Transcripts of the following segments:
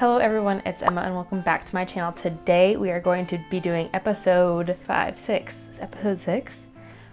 Hello everyone, it's Emma and welcome back to my channel. Today we are going to be doing episode 6.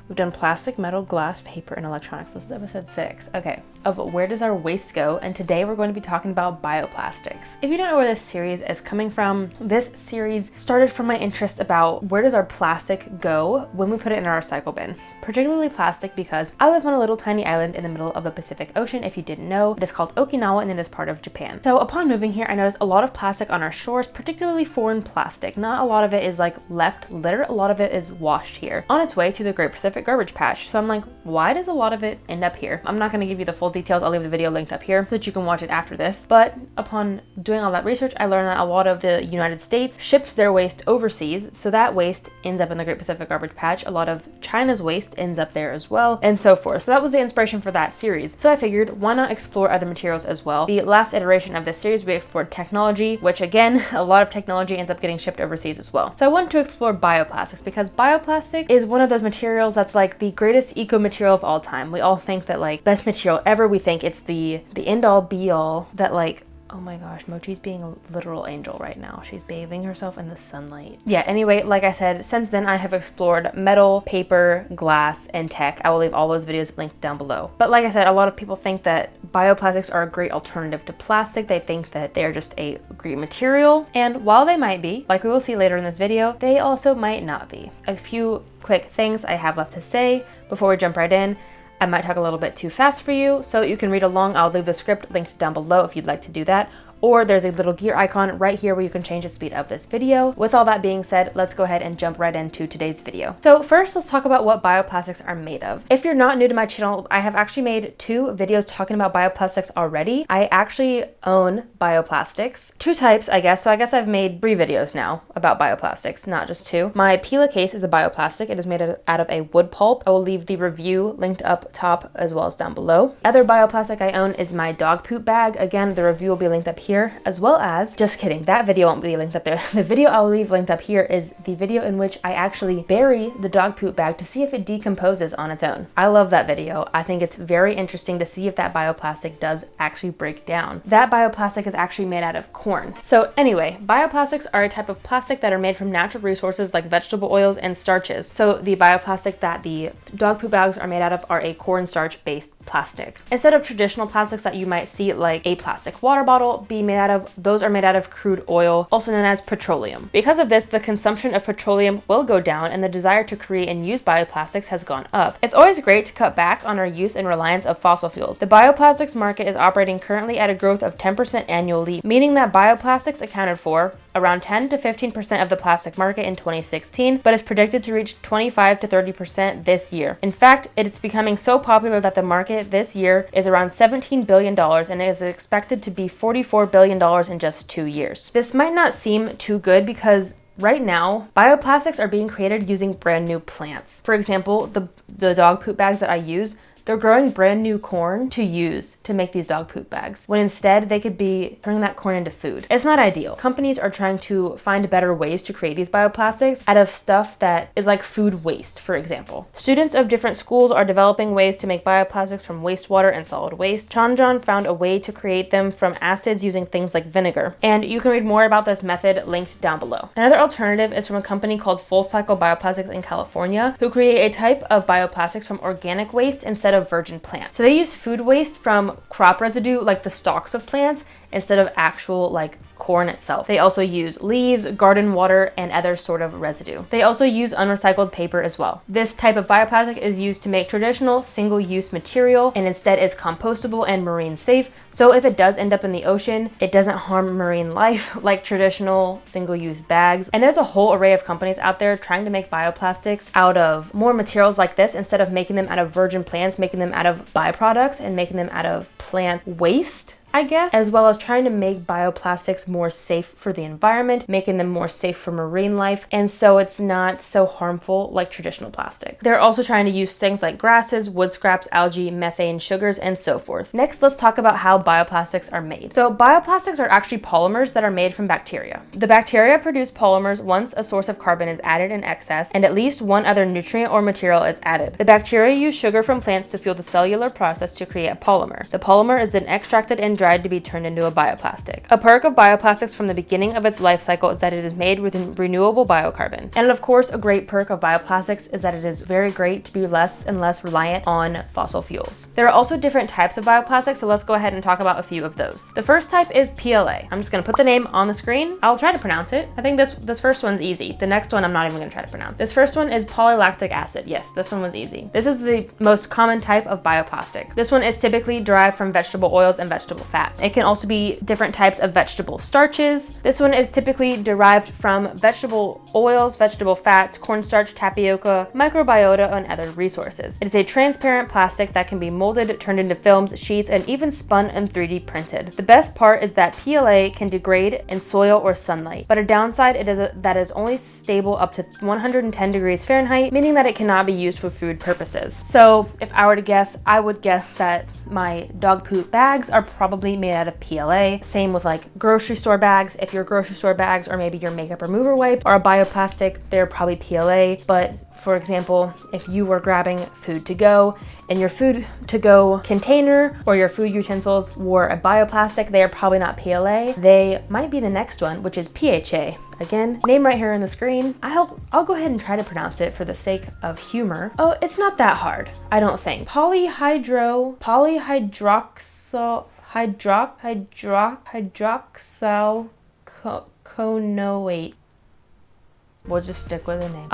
We've done plastic, metal, glass, paper, and electronics. This is episode 6. Okay, of where does our waste go? And today we're going to be talking about bioplastics. If you don't know where this series is coming from, this series started from my interest about where does our plastic go when we put it in our recycle bin. Particularly plastic because I live on a little tiny island in the middle of the Pacific Ocean. If you didn't know, it is called Okinawa and it is part of Japan. So upon moving here, I noticed a lot of plastic on our shores, particularly foreign plastic. Not a lot of it is like left litter, a lot of it is washed here on its way to the Great Pacific Garbage Patch. So I'm like, why does a lot of it end up here? I'm not going to give you the full details. I'll leave the video linked up here so that you can watch it after this. But upon doing all that research, I learned that a lot of the United States ships their waste overseas. So that waste ends up in the Great Pacific Garbage Patch. A lot of China's waste ends up there as well, and so forth. So that was the inspiration for that series. So I figured, why not explore other materials as well? The last iteration of this series, we explored technology, which again, a lot of technology ends up getting shipped overseas as well. So I wanted to explore bioplastics because bioplastic is one of those materials that's like the greatest eco material of all time. We all think that like best material ever. We think it's the end all be all, that like, oh my gosh, Mochi's being a literal angel right now. She's bathing herself in the sunlight. Yeah, anyway, like I said, since then I have explored metal, paper, glass, and tech. I will leave all those videos linked down below. But like I said, a lot of people think that bioplastics are a great alternative to plastic. They think that they're just a great material. And while they might be, like we will see later in this video, they also might not be. A few quick things I have left to say before we jump right in. I might talk a little bit too fast for you, so you can read along. I'll leave the script linked down below if you'd like to do that. Or there's a little gear icon right here where you can change the speed of this video. With all that being said, let's go ahead and jump right into today's video. So first, let's talk about what bioplastics are made of. If you're not new to my channel, I have actually made 2 videos talking about bioplastics already. I actually own bioplastics. 2 types, I guess. So I guess I've made 3 videos now about bioplastics, not just 2. My Pila case is a bioplastic. It is made out of a wood pulp. I will leave the review linked up top as well as down below. Other bioplastic I own is my dog poop bag. Again, the review will be linked up here, as well as, just kidding, that video won't be linked up there. The video I'll leave linked up here is the video in which I actually bury the dog poop bag to see if it decomposes on its own. I love that video. I think it's very interesting to see if that bioplastic does actually break down. That bioplastic is actually made out of corn. So anyway, bioplastics are a type of plastic that are made from natural resources like vegetable oils and starches. So the bioplastic that the dog poop bags are made out of are a cornstarch based plastic. Instead of traditional plastics that you might see like a plastic water bottle be made out of, those are made out of crude oil, also known as petroleum. Because of this, the consumption of petroleum will go down and the desire to create and use bioplastics has gone up. It's always great to cut back on our use and reliance of fossil fuels. The bioplastics market is operating currently at a growth of 10% annually, meaning that bioplastics accounted for around 10 to 15% of the plastic market in 2016, but is predicted to reach 25 to 30% this year. In fact, it's becoming so popular that the market this year is around $17 billion and is expected to be $44 billion in just 2 years. This might not seem too good because right now, bioplastics are being created using brand new plants. For example, the dog poop bags that I use, they're growing brand new corn to use to make these dog poop bags, when instead they could be turning that corn into food. It's not ideal. Companies are trying to find better ways to create these bioplastics out of stuff that is like food waste, for example. Students of different schools are developing ways to make bioplastics from wastewater and solid waste. Chanjan found a way to create them from acids using things like vinegar. And you can read more about this method linked down below. Another alternative is from a company called Full Cycle Bioplastics in California, who create a type of bioplastics from organic waste instead of virgin plants. So they use food waste from crop residue, like the stalks of plants, instead of actual like corn itself. They also use leaves, garden water, and other sort of residue. They also use unrecycled paper as well. This type of bioplastic is used to make traditional single-use material and instead is compostable and marine safe. So if it does end up in the ocean, it doesn't harm marine life like traditional single-use bags. And there's a whole array of companies out there trying to make bioplastics out of more materials like this instead of making them out of virgin plants, making them out of byproducts and making them out of plant waste. I guess, as well as trying to make bioplastics more safe for the environment, making them more safe for marine life, and so it's not so harmful like traditional plastic. They're also trying to use things like grasses, wood scraps, algae, methane, sugars, and so forth. Next, let's talk about how bioplastics are made. So bioplastics are actually polymers that are made from bacteria. The bacteria produce polymers once a source of carbon is added in excess and at least one other nutrient or material is added. The bacteria use sugar from plants to fuel the cellular process to create a polymer. The polymer is then extracted and dried to be turned into a bioplastic. A perk of bioplastics from the beginning of its life cycle is that it is made with renewable biocarbon. And of course, a great perk of bioplastics is that it is very great to be less and less reliant on fossil fuels. There are also different types of bioplastics, so let's go ahead and talk about a few of those. The first type is PLA. I'm just gonna put the name on the screen. I'll try to pronounce it. I think this first one's easy. The next one I'm not even gonna try to pronounce. This first one is polylactic acid. Yes, this one was easy. This is the most common type of bioplastic. This one is typically derived from vegetable oils and vegetable fat. It can also be different types of vegetable starches. This one is typically derived from vegetable oils, vegetable fats, cornstarch, tapioca, microbiota, and other resources. It is a transparent plastic that can be molded, turned into films, sheets, and even spun and 3D printed. The best part is that PLA can degrade in soil or sunlight, but a downside that is only stable up to 110 degrees Fahrenheit, meaning that it cannot be used for food purposes. So if I were to guess, I would guess that my dog poop bags are probably made out of PLA. Same with like grocery store bags. If your grocery store bags or maybe your makeup remover wipe are a bioplastic, they're probably PLA. But for example, if you were grabbing food to go and your food to go container or your food utensils were a bioplastic, they are probably not PLA. They might be the next one, which is PHA. Again, name right here on the screen. I'll go ahead and try to pronounce it for the sake of humor. Oh, it's not that hard, I don't think. Polyhydroxyalkanoate. We'll just stick with the name.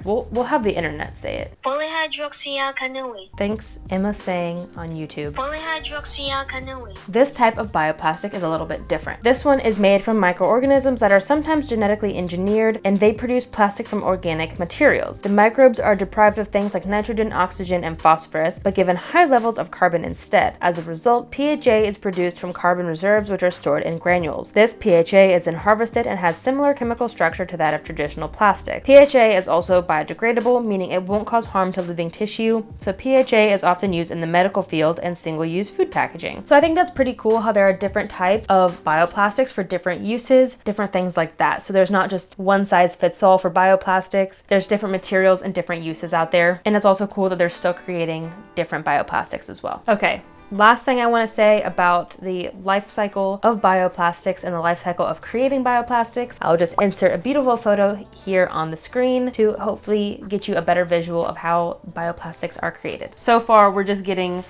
We'll have the internet say it. Polyhydroxyalkanoate. Thanks, Emma saying on YouTube. Polyhydroxyalkanoate. This type of bioplastic is a little bit different. This one is made from microorganisms that are sometimes genetically engineered, and they produce plastic from organic materials. The microbes are deprived of things like nitrogen, oxygen, and phosphorus, but given high levels of carbon instead. As a result, PHA is produced from carbon reserves, which are stored in granules. This PHA is then harvested and has similar chemical structure to that of traditional plastic. PHA is also biodegradable, meaning it won't cause harm to living tissue, so PHA is often used in the medical field and single-use food packaging. So I think that's pretty cool how there are different types of bioplastics for different uses, different things like that. So there's not just one size fits all for bioplastics. There's different materials and different uses out there, and it's also cool that they're still creating different bioplastics as well. Okay. Last thing I want to say about the life cycle of bioplastics and the life cycle of creating bioplastics, I'll just insert a beautiful photo here on the screen to hopefully get you a better visual of how bioplastics are created. So far, we're just getting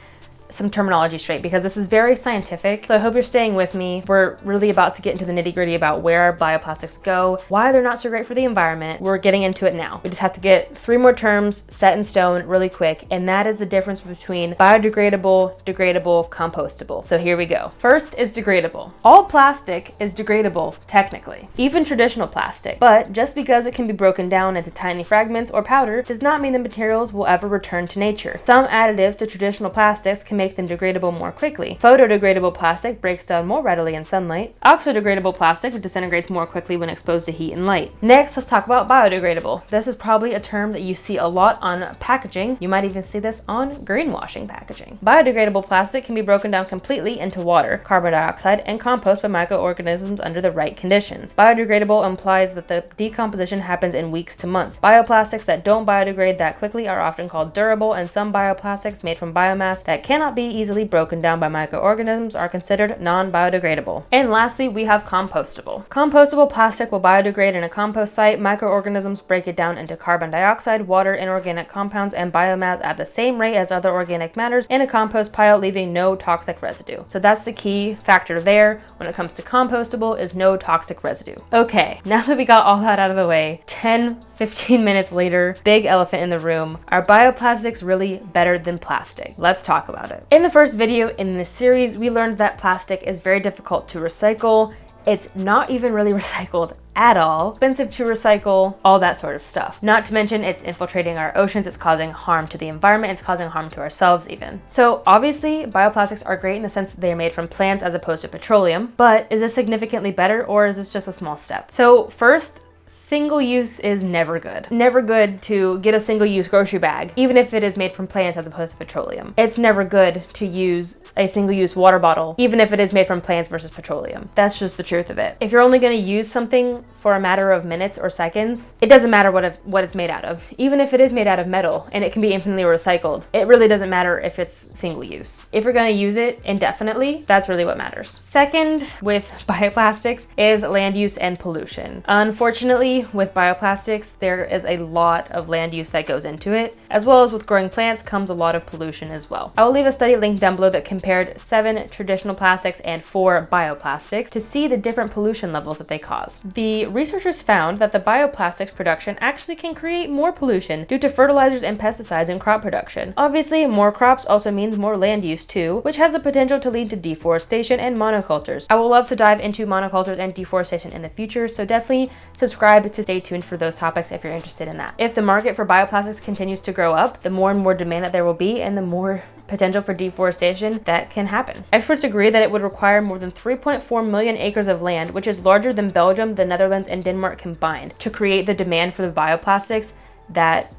some terminology straight because this is very scientific. So I hope you're staying with me. We're really about to get into the nitty-gritty about where our bioplastics go, why they're not so great for the environment. We're getting into it now. We just have to get 3 more terms set in stone really quick, and that is the difference between biodegradable, degradable, compostable. So here we go. First is degradable. All plastic is degradable, technically, even traditional plastic, but just because it can be broken down into tiny fragments or powder does not mean the materials will ever return to nature. Some additives to traditional plastics can make them degradable more quickly. Photodegradable plastic breaks down more readily in sunlight. Oxidogradable plastic disintegrates more quickly when exposed to heat and light. Next, let's talk about biodegradable. This is probably a term that you see a lot on packaging. You might even see this on greenwashing packaging. Biodegradable plastic can be broken down completely into water, carbon dioxide, and compost by microorganisms under the right conditions. Biodegradable implies that the decomposition happens in weeks to months. Bioplastics that don't biodegrade that quickly are often called durable, and some bioplastics made from biomass that cannot be easily broken down by microorganisms are considered non-biodegradable. And lastly, we have compostable. Compostable plastic will biodegrade in a compost site. Microorganisms break it down into carbon dioxide, water, inorganic compounds, and biomass at the same rate as other organic matters in a compost pile, leaving no toxic residue. So that's the key factor there when it comes to compostable, is no toxic residue. Okay, now that we got all that out of the way, 15 minutes later, big elephant in the room, are bioplastics really better than plastic? Let's talk about it. In the first video in this series, we learned that plastic is very difficult to recycle. It's not even really recycled at all, expensive to recycle, all that sort of stuff. Not to mention it's infiltrating our oceans, it's causing harm to the environment, it's causing harm to ourselves even. So obviously bioplastics are great in the sense that they're made from plants as opposed to petroleum, but is this significantly better or is this just a small step? So first, single use is never good. Never good to get a single use grocery bag, even if it is made from plants as opposed to petroleum. It's never good to use a single use water bottle, even if it is made from plants versus petroleum. That's just the truth of it. If you're only going to use something for a matter of minutes or seconds, it doesn't matter what it's made out of. Even if it is made out of metal and it can be infinitely recycled, it really doesn't matter if it's single use. If you're going to use it indefinitely, that's really what matters. Second, with bioplastics is land use and pollution. Unfortunately, with bioplastics, there is a lot of land use that goes into it, as well as with growing plants comes a lot of pollution as well. I will leave a study link down below that compared 7 traditional plastics and 4 bioplastics to see the different pollution levels that they cause. The researchers found that the bioplastics production actually can create more pollution due to fertilizers and pesticides in crop production. Obviously, more crops also means more land use too, which has the potential to lead to deforestation and monocultures. I will love to dive into monocultures and deforestation in the future, so definitely subscribe to stay tuned for those topics if you're interested in that. If the market for bioplastics continues to grow up, the more and more demand that there will be and the more potential for deforestation that can happen. Experts agree that it would require more than 3.4 million acres of land, which is larger than Belgium, the Netherlands, and Denmark combined, to create the demand for the bioplastics that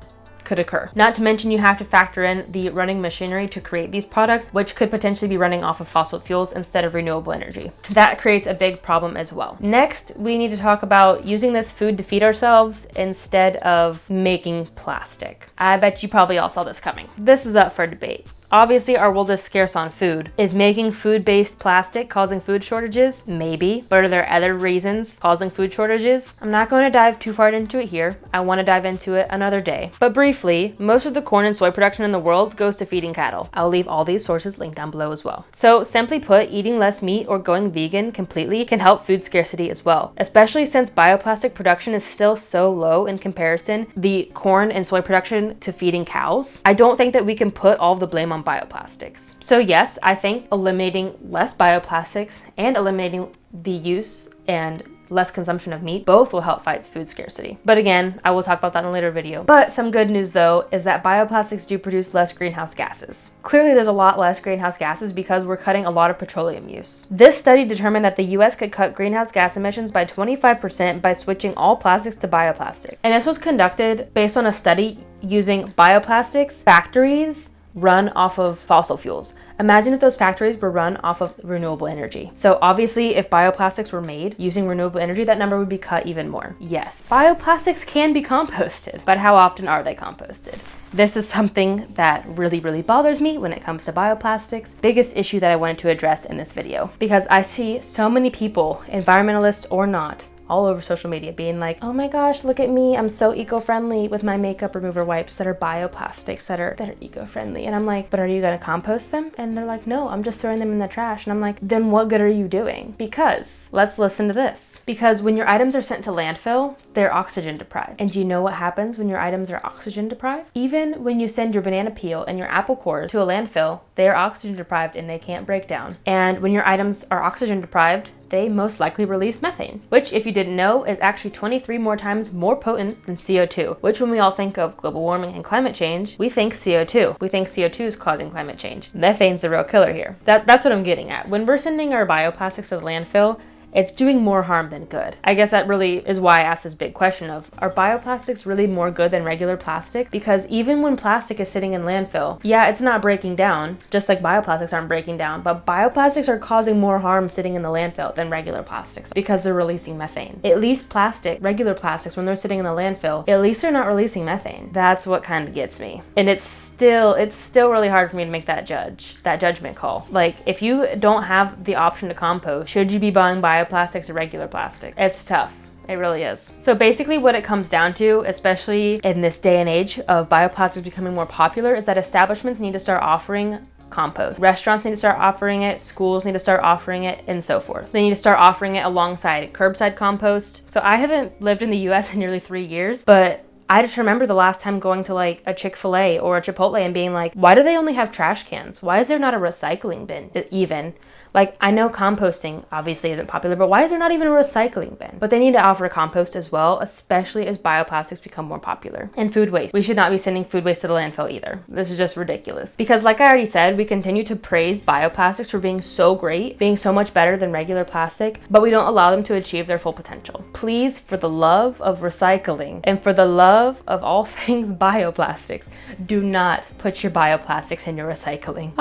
could occur. Not to mention you have to factor in the running machinery to create these products, which could potentially be running off of fossil fuels instead of renewable energy. That creates a big problem as well. Next, we need to talk about using this food to feed ourselves instead of making plastic. I bet you probably all saw this coming. This is up for debate. Obviously, our world is scarce on food. Is making food-based plastic causing food shortages? Maybe. But are there other reasons causing food shortages? I'm not going to dive too far into it here. I want to dive into it another day. But briefly, most of the corn and soy production in the world goes to feeding cattle. I'll leave all these sources linked down below as well. So simply put, eating less meat or going vegan completely can help food scarcity as well, especially since bioplastic production is still so low in comparison the corn and soy production to feeding cows. I don't think that we can put all the blame on bioplastics. So yes, I think eliminating less bioplastics and eliminating the use and less consumption of meat both will help fight food scarcity. But again, I will talk about that in a later video. But some good news though is that bioplastics do produce less greenhouse gases. Clearly there's a lot less greenhouse gases because we're cutting a lot of petroleum use. This study determined that the US could cut greenhouse gas emissions by 25% by switching all plastics to bioplastic. And this was conducted based on a study using bioplastics factories run off of fossil fuels. Imagine if those factories were run off of renewable energy. So obviously, if bioplastics were made using renewable energy, that number would be cut even more. Yes, bioplastics can be composted, but how often are they composted? This is something that really bothers me when it comes to bioplastics. Biggest issue that I wanted to address in this video, because I see so many people, environmentalists or not, all over social media being like, oh my gosh, look at me, I'm so eco-friendly with my makeup remover wipes that are bioplastics that are eco-friendly. And I'm like, but are you gonna compost them? And they're like, no, I'm just throwing them in the trash. And I'm like, then what good are you doing? Because let's listen to this. Because when your items are sent to landfill, they're oxygen deprived. And do you know what happens when your items are oxygen deprived? Even when you send your banana peel and your apple cores to a landfill, they are oxygen deprived and they can't break down. And when your items are oxygen deprived, they most likely release methane, which, if you didn't know, is actually 23 more times more potent than CO2, which when we all think of global warming and climate change, we think CO2. We think CO2 is causing climate change. Methane's the real killer here. That's what I'm getting at. When we're sending our bioplastics to the landfill, it's doing more harm than good. I guess that really is why I asked this big question of, are bioplastics really more good than regular plastic? Because even when plastic is sitting in landfill, yeah, it's not breaking down, just like bioplastics aren't breaking down, but bioplastics are causing more harm sitting in the landfill than regular plastics because they're releasing methane. At least regular plastics, when they're sitting in the landfill, at least they're not releasing methane. That's what kind of gets me. And it's still really hard for me to make that judgment call. Like, if you don't have the option to compost, should you be buying bioplastics or regular plastic? It's tough. It really is. So basically what it comes down to, especially in this day and age of bioplastics becoming more popular, is that establishments need to start offering compost. Restaurants need to start offering it, schools need to start offering it, and so forth. They need to start offering it alongside curbside compost. So I haven't lived in the US in nearly 3 years, but I just remember the last time going to like a Chick-fil-A or a Chipotle and being like, why do they only have trash cans? Why is there not a recycling bin even? Like, I know composting obviously isn't popular, but why is there not even a recycling bin? But they need to offer compost as well, especially as bioplastics become more popular. And food waste. We should not be sending food waste to the landfill either. This is just ridiculous. Because like I already said, we continue to praise bioplastics for being so great, being so much better than regular plastic, but we don't allow them to achieve their full potential. Please, for the love of recycling and for the love of all things bioplastics, do not put your bioplastics in your recycling.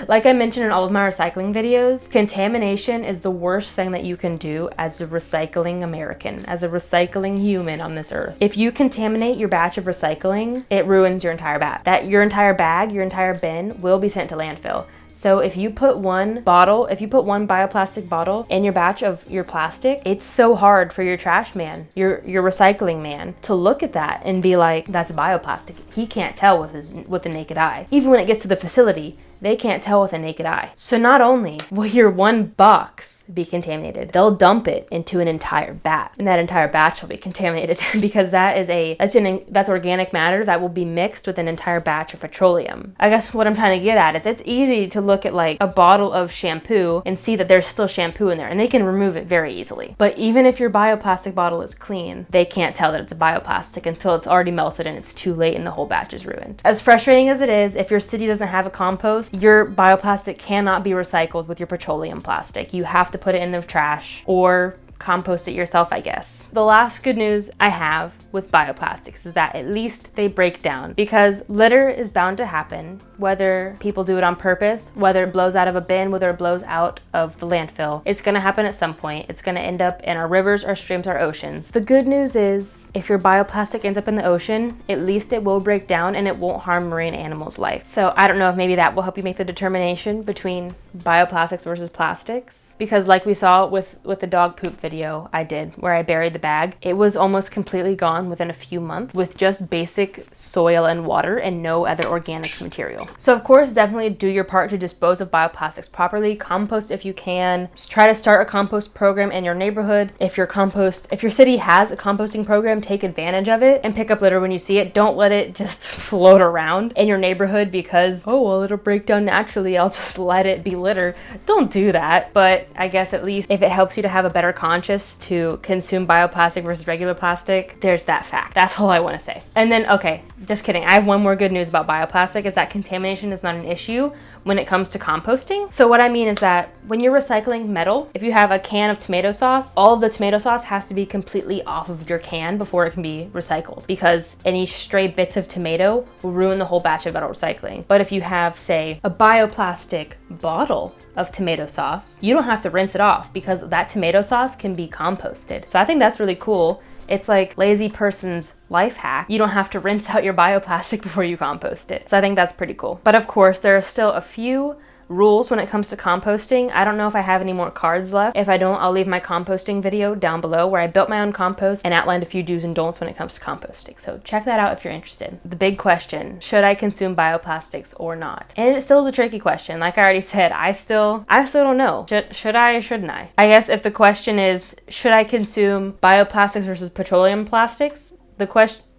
Like I mentioned in all of my recycling videos, contamination is the worst thing that you can do as a recycling American, as a recycling human on this earth. If you contaminate your batch of recycling, it ruins your entire batch. Your entire bag, your entire bin will be sent to landfill. So if you put one bioplastic bottle in your batch of your plastic, it's so hard for your trash man, your recycling man, to look at that and be like, that's bioplastic. He can't tell with the naked eye. Even when it gets to the facility, they can't tell with a naked eye. So not only will your one box be contaminated, they'll dump it into an entire batch, and that entire batch will be contaminated because that's organic matter that will be mixed with an entire batch of petroleum. I guess what I'm trying to get at is it's easy to look at like a bottle of shampoo and see that there's still shampoo in there, and they can remove it very easily. But even if your bioplastic bottle is clean, they can't tell that it's a bioplastic until it's already melted and it's too late and the whole batch is ruined. As frustrating as it is, if your city doesn't have a compost, your bioplastic cannot be recycled with your petroleum plastic. You have to put it in the trash or compost it yourself, I guess. The last good news I have with bioplastics is that at least they break down, because litter is bound to happen, whether people do it on purpose, whether it blows out of a bin, whether it blows out of the landfill. It's gonna happen at some point. It's gonna end up in our rivers, our streams, our oceans. The good news is if your bioplastic ends up in the ocean, at least it will break down and it won't harm marine animals' life. So I don't know if maybe that will help you make the determination between bioplastics versus plastics, because like we saw with the dog poop video I did where I buried the bag, it was almost completely gone within a few months with just basic soil and water and no other organic material. So of course, definitely do your part to dispose of bioplastics properly. Compost if you can. Just try to start a compost program in your neighborhood. If your city has a composting program, take advantage of it and pick up litter when you see it. Don't let it just float around in your neighborhood because, oh, well, it'll break down naturally, I'll just let it be litter. Don't do that. But I guess at least if it helps you to have a better conscience to consume bioplastic versus regular plastic, there's that fact. That's all I want to say. And then, okay, just kidding. I have one more good news about bioplastic is that contamination is not an issue when it comes to composting. So what I mean is that when you're recycling metal, if you have a can of tomato sauce, all of the tomato sauce has to be completely off of your can before it can be recycled, because any stray bits of tomato will ruin the whole batch of metal recycling. But if you have, say, a bioplastic bottle of tomato sauce, you don't have to rinse it off because that tomato sauce can be composted. So I think that's really cool. It's like lazy person's life hack. You don't have to rinse out your bioplastic before you compost it. So I think that's pretty cool. But of course, there are still a few rules when it comes to composting. I don't know if I have any more cards left. If I don't, I'll leave my composting video down below where I built my own compost and outlined a few do's and don'ts when it comes to composting. So check that out if you're interested. The big question, should I consume bioplastics or not? And it still is a tricky question. Like I already said, I still don't know. Should I or shouldn't I? I guess if the question is, should I consume bioplastics versus petroleum plastics?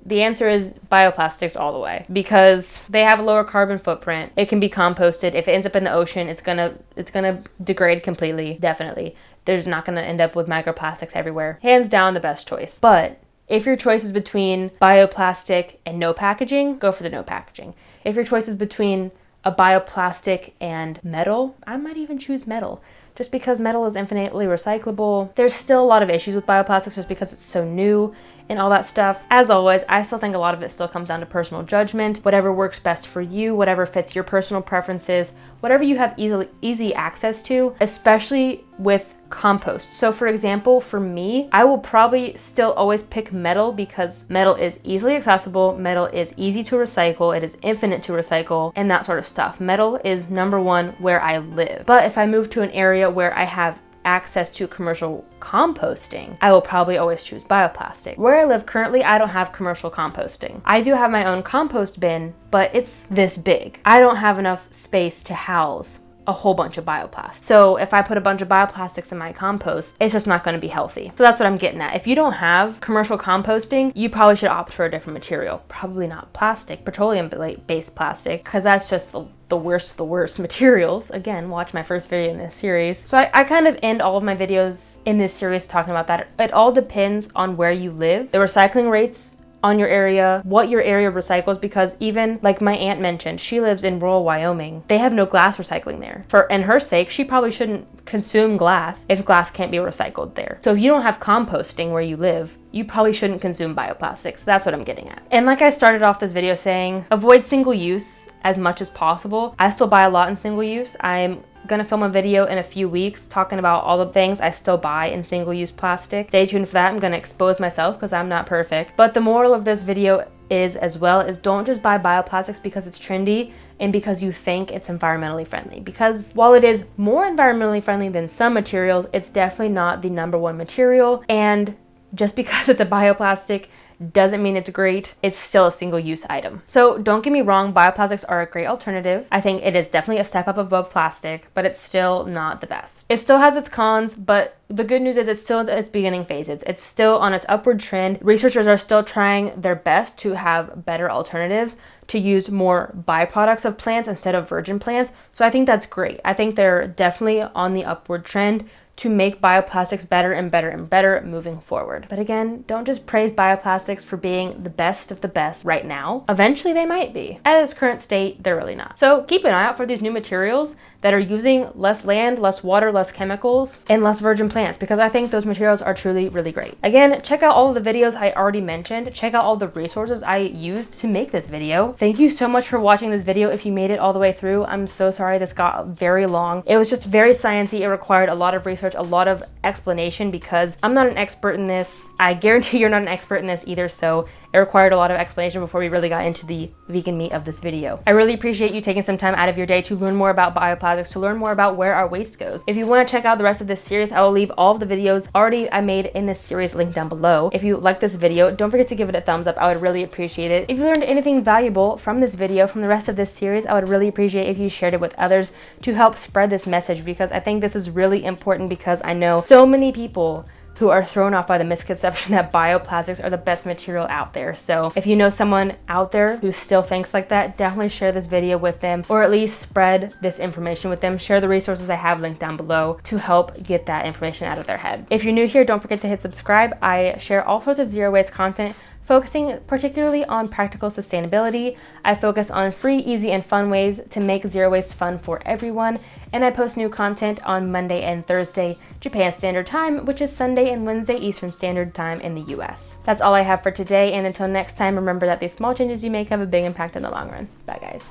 The answer is bioplastics all the way, because they have a lower carbon footprint. It can be composted. If it ends up in the ocean, it's gonna degrade completely, definitely. There's not gonna end up with microplastics everywhere. Hands down, the best choice. But if your choice is between bioplastic and no packaging, go for the no packaging. If your choice is between a bioplastic and metal, I might even choose metal. Just because metal is infinitely recyclable. There's still a lot of issues with bioplastics just because it's so new and all that stuff. As always, I still think a lot of it still comes down to personal judgment, whatever works best for you, whatever fits your personal preferences, whatever you have easy access to, especially with compost. So for example, for me, I will probably still always pick metal because metal is easily accessible, metal is easy to recycle, it is infinite to recycle, and that sort of stuff. Metal is number one where I live. But if I move to an area where I have access to commercial composting, I will probably always choose bioplastic. Where I live currently, I don't have commercial composting. I do have my own compost bin, but it's this big. I don't have enough space to house a whole bunch of bioplastics. So if I put a bunch of bioplastics in my compost, it's just not going to be healthy. So that's what I'm getting at. If you don't have commercial composting, you probably should opt for a different material. Probably not plastic, petroleum-based plastic, because that's just the worst of the worst materials. Again, watch my first video in this series. So I kind of end all of my videos in this series talking about that. It all depends on where you live, the recycling rates on your area, what your area recycles, because even like my aunt mentioned, she lives in rural Wyoming. They have no glass recycling there. And her sake, she probably shouldn't consume glass if glass can't be recycled there. So if you don't have composting where you live, you probably shouldn't consume bioplastics. That's what I'm getting at. And like I started off this video saying, avoid single use as much as possible. I still buy a lot in single use. I'm gonna film a video in a few weeks talking about all the things I still buy in single-use plastic. Stay tuned for that. I'm gonna expose myself because I'm not perfect. But the moral of this video is don't just buy bioplastics because it's trendy and because you think it's environmentally friendly. Because while it is more environmentally friendly than some materials, it's definitely not the #1 material. And just because it's a bioplastic doesn't mean it's great. It's still a single-use item. So don't get me wrong, bioplastics are a great alternative. I think it is definitely a step up above plastic, but it's still not the best. It still has its cons, but the good news is it's still in its beginning phases. It's still on its upward trend. Researchers are still trying their best to have better alternatives, to use more byproducts of plants instead of virgin plants. So I think that's great. I think they're definitely on the upward trend to make bioplastics better and better and better moving forward. But again, don't just praise bioplastics for being the best of the best right now. Eventually they might be. At its current state, they're really not. So keep an eye out for these new materials that are using less land, less water, less chemicals, and less virgin plants, because I think those materials are truly really great. Again, check out all of the videos I already mentioned. Check out all the resources I used to make this video. Thank you so much for watching this video if you made it all the way through. I'm so sorry this got very long. It was just very sciencey. It required a lot of research, a lot of explanation, because I'm not an expert in this. I guarantee you're not an expert in this either, so it required a lot of explanation before we really got into the vegan meat of this video. I really appreciate you taking some time out of your day to learn more about bioplastics, to learn more about where our waste goes. If you want to check out the rest of this series, I will leave all of the videos I made in this series linked down below. If you like this video, don't forget to give it a thumbs up. I would really appreciate it. If you learned anything valuable from this video, from the rest of this series, I would really appreciate if you shared it with others to help spread this message, because I think this is really important, because I know so many people who are thrown off by the misconception that bioplastics are the best material out there. So if you know someone out there who still thinks like that, definitely share this video with them, or at least spread this information with them. Share the resources I have linked down below to help get that information out of their head. If you're new here, don't forget to hit subscribe. I share all sorts of zero waste content, focusing particularly on practical sustainability. I focus on free, easy, and fun ways to make zero waste fun for everyone. And I post new content on Monday and Thursday, Japan Standard Time, which is Sunday and Wednesday Eastern Standard Time in the US. That's all I have for today, and until next time, remember that these small changes you make have a big impact in the long run. Bye, guys.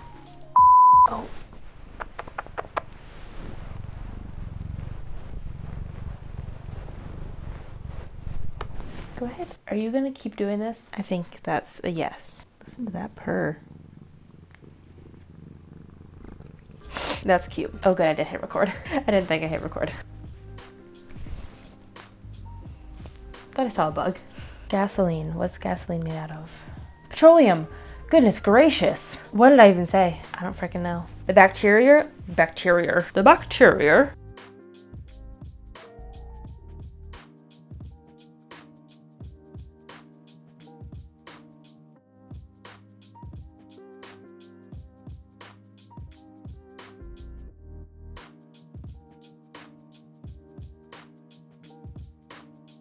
Oh. Go ahead. Are you gonna keep doing this? I think that's a yes. Listen to that purr. That's cute. Oh good, I did hit record. I didn't think I hit record. Thought I saw a bug. Gasoline. What's gasoline made out of? Petroleum. Goodness gracious. What did I even say? I don't freaking know. The bacteria.